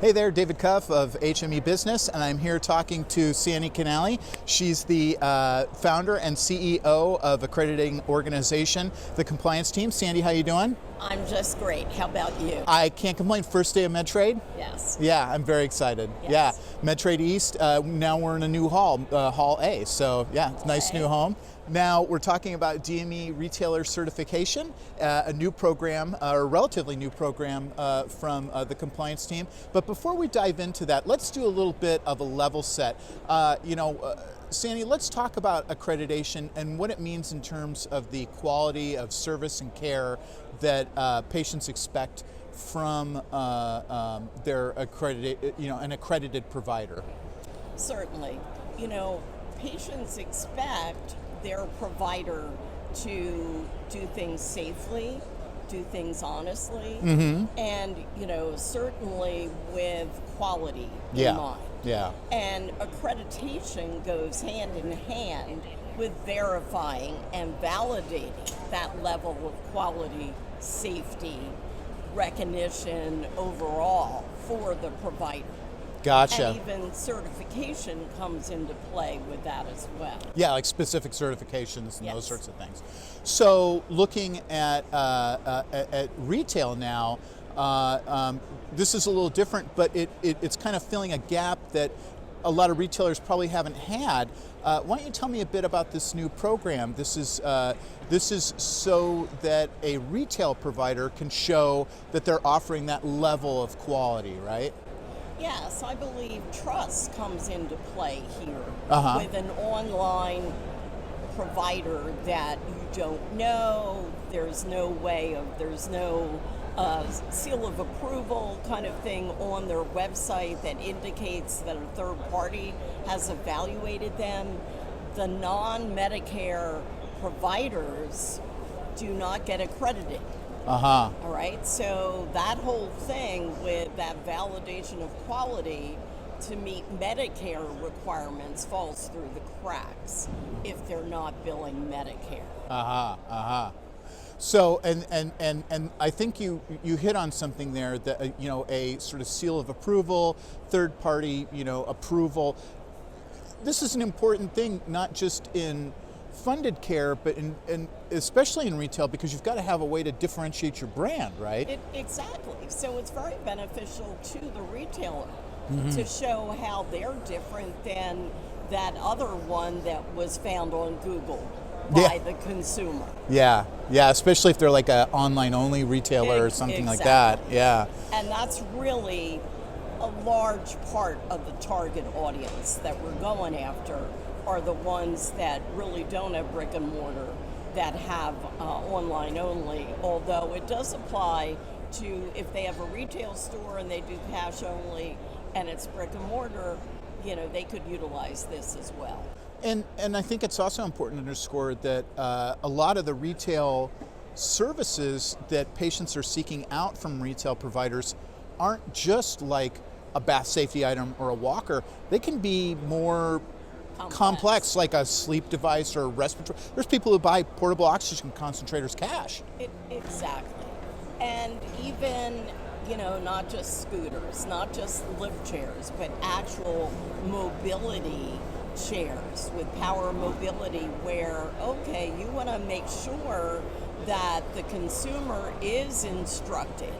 Hey there, David Cuff of HME Business, and I'm here talking to Sandy Canally. She's the founder and CEO of accrediting organization, the compliance team. Sandy, how you doing? I'm just great. How about you? I can't complain. First day of Medtrade? Yes. Yeah, I'm very excited. Yes. Yeah, Medtrade East, now we're in a new hall, Hall A, so yeah, it's a nice new home. Now we're talking about DME retailer certification, a new program, or a relatively new program from the compliance team. But before we dive into that, let's do a little bit of a level set. Sandy, let's talk about accreditation and what it means in terms of the quality of service and care that patients expect from their an accredited provider. Certainly. Patients expect their provider to do things safely, do things honestly, and certainly with quality in mind. Yeah. And accreditation goes hand in hand with verifying and validating that level of quality, safety, recognition overall for the provider. Gotcha. And even certification comes into play with that as well. Yeah, like specific certifications and Yes. those sorts of things. So looking at retail now, this is a little different, but it's kind of filling a gap that a lot of retailers probably haven't had. Why don't you tell me a bit about this new program? This is so that a retail provider can show that they're offering that level of quality, right? Yes, I believe trust comes into play here with an online provider that you don't know. There's no seal of approval kind of thing on their website that indicates that a third party has evaluated them. The non-Medicare providers do not get accredited. All right, so that whole thing with that validation of quality to meet Medicare requirements falls through the cracks if they're not billing Medicare. So, and I think you hit on something there that, a sort of seal of approval, third party, approval. This is an important thing, not just in funded care, but in especially in retail, because you've got to have a way to differentiate your brand, right? Exactly. So it's very beneficial to the retailer to show how they're different than that other one that was found on Google by the consumer. Yeah, especially if they're like an online only retailer or something like that. Yeah. And that's really a large part of the target audience that we're going after are the ones that really don't have brick and mortar, that have online only, although it does apply to if they have a retail store and they do cash only and it's brick and mortar, they could utilize this as well. And I think it's also important to underscore that a lot of the retail services that patients are seeking out from retail providers aren't just like a bath safety item or a walker. They can be more complex, like a sleep device or a respiratory. There's people who buy portable oxygen concentrators cash. Exactly. And even, not just scooters, not just lift chairs, but actual mobility chairs with power mobility where, okay, you want to make sure that the consumer is instructed,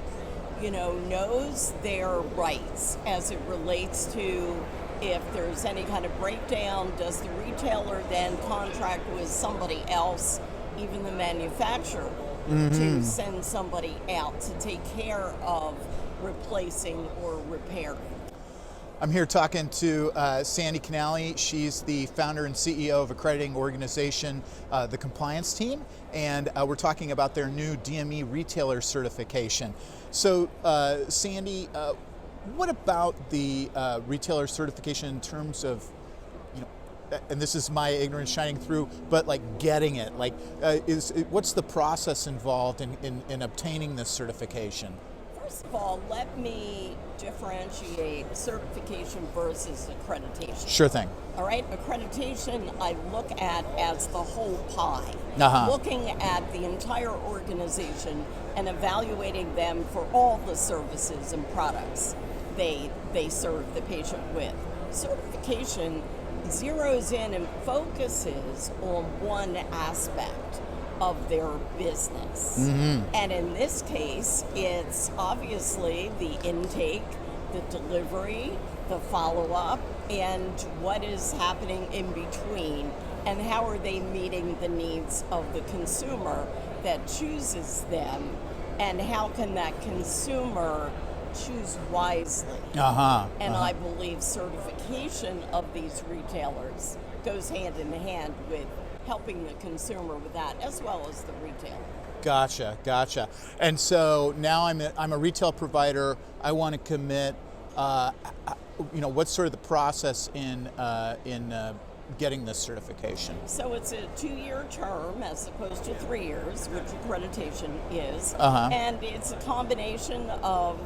knows their rights as it relates to if there's any kind of breakdown, does the retailer then contract with somebody else, even the manufacturer, to send somebody out to take care of replacing or repairing? I'm here talking to Sandy Canally. She's the founder and CEO of accrediting organization, the compliance team, and we're talking about their new DME retailer certification. So, Sandy, what about the retailer certification in terms of, and this is my ignorance shining through, but like getting it, what's the process involved in obtaining this certification? First of all, let me differentiate certification versus accreditation. Sure thing. All right, accreditation I look at as the whole pie, looking at the entire organization and evaluating them for all the services and products they serve the patient with. Certification zeroes in and focuses on one aspect of their business. And in this case, it's obviously the intake, the delivery, the follow-up, and what is happening in between, and how are they meeting the needs of the consumer that chooses them, and how can that consumer choose wisely. And I believe certification of these retailers goes hand in hand with helping the consumer with that, as well as the retailer. Gotcha. And so now I'm a retail provider. I want to commit. What's sort of the process in getting this certification? So it's a 2-year term as opposed to 3 years, which accreditation is. And it's a combination of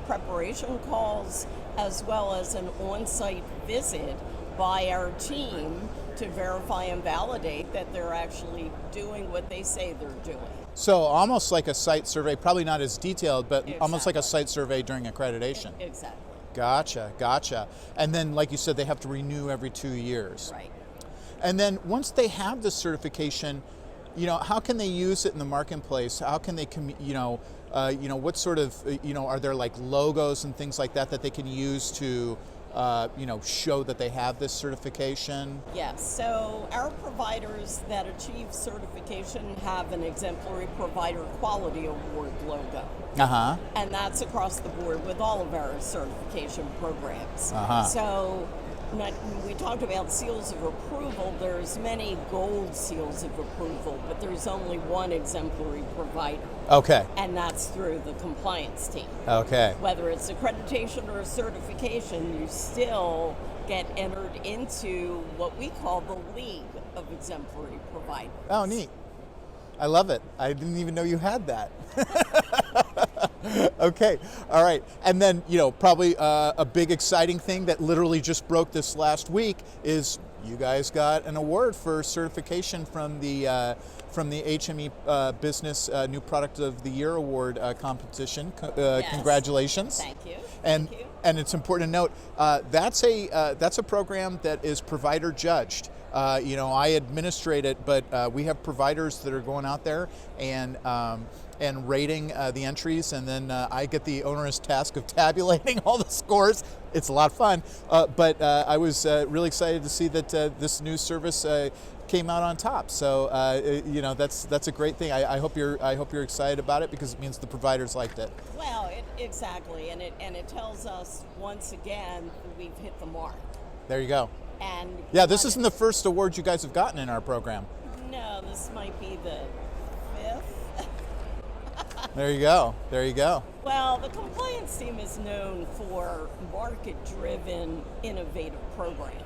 preparation calls as well as an on-site visit by our team to verify and validate that they're actually doing what they say they're doing. So almost like a site survey, probably not as detailed, but almost like a site survey during accreditation. Exactly. Gotcha. And then, like you said, they have to renew every 2 years. Right. And then once they have the certification, how can they use it in the marketplace? How can they, what sort of, are there like logos and things like that they can use to, show that they have this certification? Yes, so our providers that achieve certification have an exemplary provider quality award logo. And that's across the board with all of our certification programs. So we talked about seals of approval. There's many gold seals of approval, but there's only one exemplary provider. Okay. And that's through the compliance team. Okay. Whether it's accreditation or certification, you still get entered into what we call the League of Exemplary Providers. Oh, neat. I love it. I didn't even know you had that. Okay, all right. And then, probably a big exciting thing that literally just broke this last week is you guys got an award for certification from the HME Business New Product of the Year Award competition. Yes. Congratulations. Thank you. And Thank you. And it's important to note that's a program that is provider judged. I administrate it, but we have providers that are going out there and rating the entries, and then I get the onerous task of tabulating all the scores. It's a lot of fun, but I was really excited to see that this new service came out on top. So that's a great thing. I hope you're excited about it because it means the providers liked it. Well, exactly, and it tells us once again we've hit the mark. There you go. And yeah, this isn't the first award you guys have gotten in our program. No, this might be the 5th. There you go. Well, the compliance team is known for market-driven, innovative programs.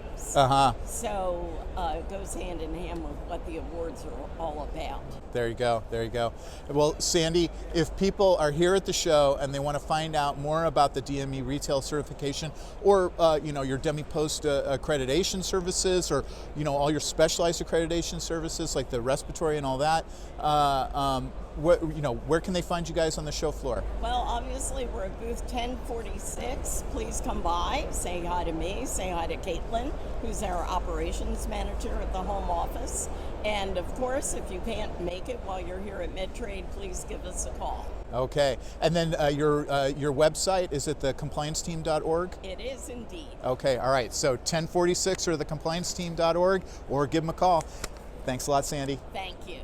So it goes hand in hand with what the awards are all about. There you go. Well, Sandy, if people are here at the show and they want to find out more about the DME retail certification, or your DME-Post accreditation services, or all your specialized accreditation services like the respiratory and all that, where can they find you guys on the show floor? Well, obviously we're at booth 1046. Please come by, say hi to me, say hi to Caitlin, who's our operations manager at the home office. And of course, if you can't make it while you're here at Medtrade, please give us a call. Okay. And then your website, is it thecomplianceteam.org? It is indeed. Okay. All right. So 1046 or thecomplianceteam.org, or give them a call. Thanks a lot, Sandy. Thank you.